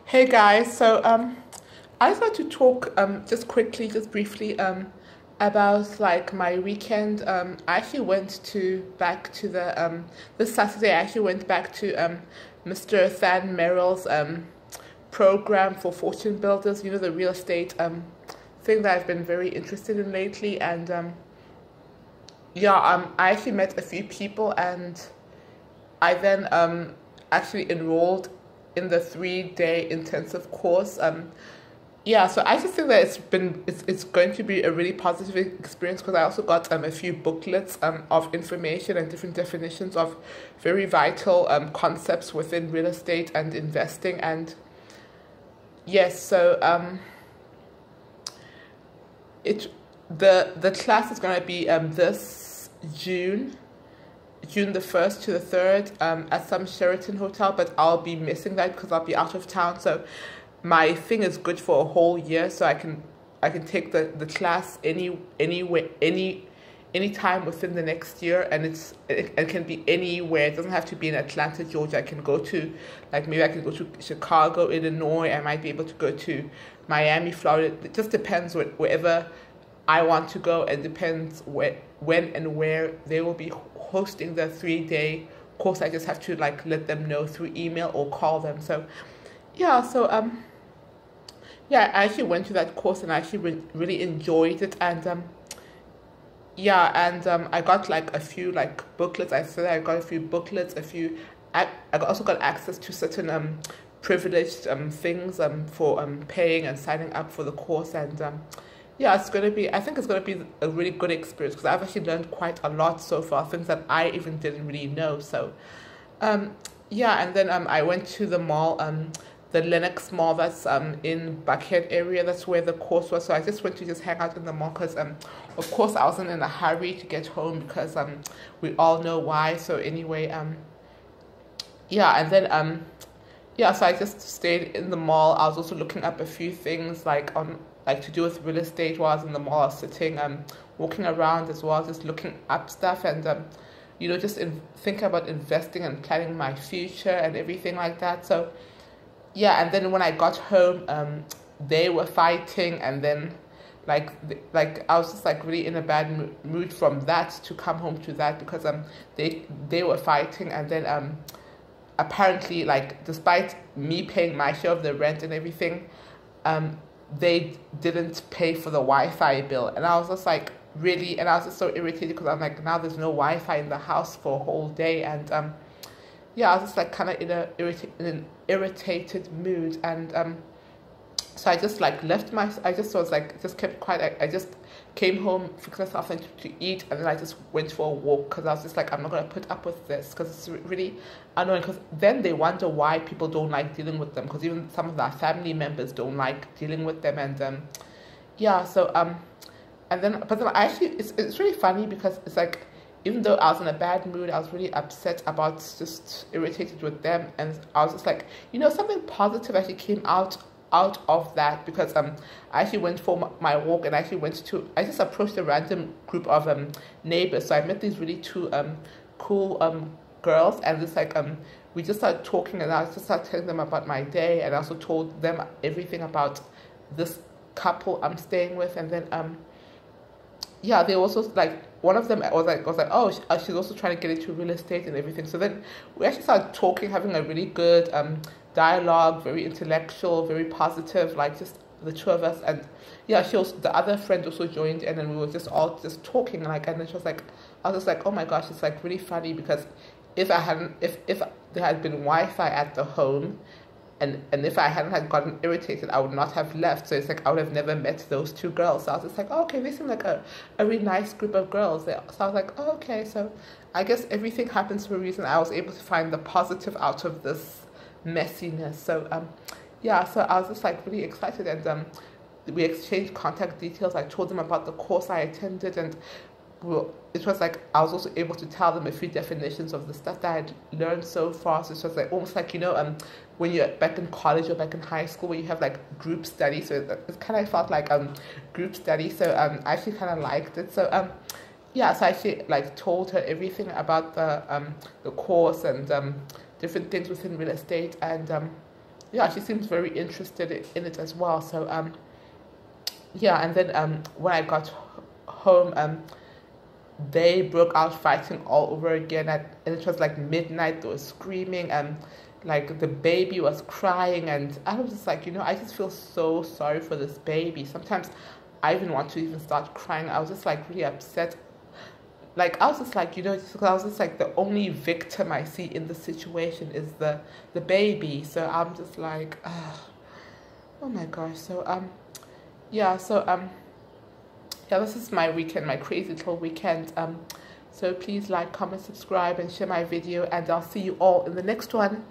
Hey guys, I just want to talk just quickly, just briefly about like my weekend. I actually went to back to the this Saturday. I actually went back to Mr. Merrill's program for fortune builders. You know, the real estate thing that I've been very interested in lately, and I actually met a few people, and I then actually enrolled in the 3 day intensive course. So I just think that it's going to be a really positive experience because I also got a few booklets of information and different definitions of very vital concepts within real estate and investing. And yes, so it the class is going to be this June the 1st to the 3rd at some Sheraton hotel, but I'll be missing that because I'll be out of town. So my thing is good for a whole year, so I can take the class anywhere any time within the next year, and it can be anywhere. It doesn't have to be in Atlanta, Georgia. I can go to, like, maybe I can go to Chicago, Illinois. I might be able to go to Miami, Florida. It just depends wherever I want to go, and depends when and where they will be hosting the 3 day course. I just have to like let them know through email or call them. So I actually went to that course and I actually really enjoyed it. And I got like a few like booklets. I got a few booklets, also got access to certain privileged things for paying and signing up for the course. And I think it's gonna be a really good experience because I've actually learned quite a lot so far, things that I even didn't really know. So and then I went to the mall, the Lenox Mall that's in Buckhead area. That's where the course was. So I just went to just hang out in the mall because of course I wasn't in a hurry to get home because we all know why. So anyway, so I just stayed in the mall. I was also looking up a few things like to do with real estate while I was in the mall. I was sitting walking around as well, just looking up stuff, and just thinking about investing and planning my future and everything like that. So and then when I got home, they were fighting, and then like I was just like really in a bad mood from that to come home to that because they were fighting. And then apparently, like, despite me paying my share of the rent and everything, they didn't pay for the Wi-Fi bill. And I was just like, really? And I was just so irritated because I'm like, now there's no Wi-Fi in the house for a whole day. And I was just like kind of in an irritated mood. And so I just like I just was like, just kept quiet. I just came home, fixed myself something to eat, and then I just went for a walk because I was just like, I'm not going to put up with this because it's really annoying. Because then they wonder why people don't like dealing with them, because even some of their family members don't like dealing with them. And but then I actually, it's really funny because it's like, even though I was in a bad mood, I was really upset about, just irritated with them, and I was just like, something positive actually came out of that because I actually went for my walk, and I just approached a random group of neighbors. So I met these really two cool girls, and it's like we just started talking, and I just started telling them about my day, and I also told them everything about this couple I'm staying with. And then they also, like, one of them was like, oh, she's also trying to get into real estate and everything. So then we actually started talking, having a really good dialogue, very intellectual, very positive, like just the two of us. And the other friend also joined in, and we were just all just talking, like, and then she was like, I was just like, oh my gosh, it's like really funny because if there had been Wi-Fi at the home, and if I hadn't had gotten irritated, I would not have left. So it's like I would have never met those two girls. So I was just like, oh, okay, they seem like a really nice group of girls. So I was like, oh, okay. So I guess everything happens for a reason. I was able to find the positive out of this messiness. So so I was just like really excited, and we exchanged contact details. I told them about the course I attended, and it was like I was also able to tell them a few definitions of the stuff that I had learned so far. So it was like almost like, when you're back in college or back in high school where you have like group study. So it kind of felt like group study. So I actually kind of liked it. So so I actually like told her everything about the course and different things within real estate. And yeah, she seems very interested in it as well. So yeah, and then when I got home, they broke out fighting all over again, and it was like midnight. They were screaming, and like the baby was crying, and I was just like, I just feel so sorry for this baby. Sometimes I even want to even start crying. I was just like really upset. Like I was just like, I was just like, the only victim I see in the situation is the baby. So I'm just like, oh my gosh. So yeah. So yeah, this is my weekend, my crazy little weekend. So please like, comment, subscribe, and share my video, and I'll see you all in the next one.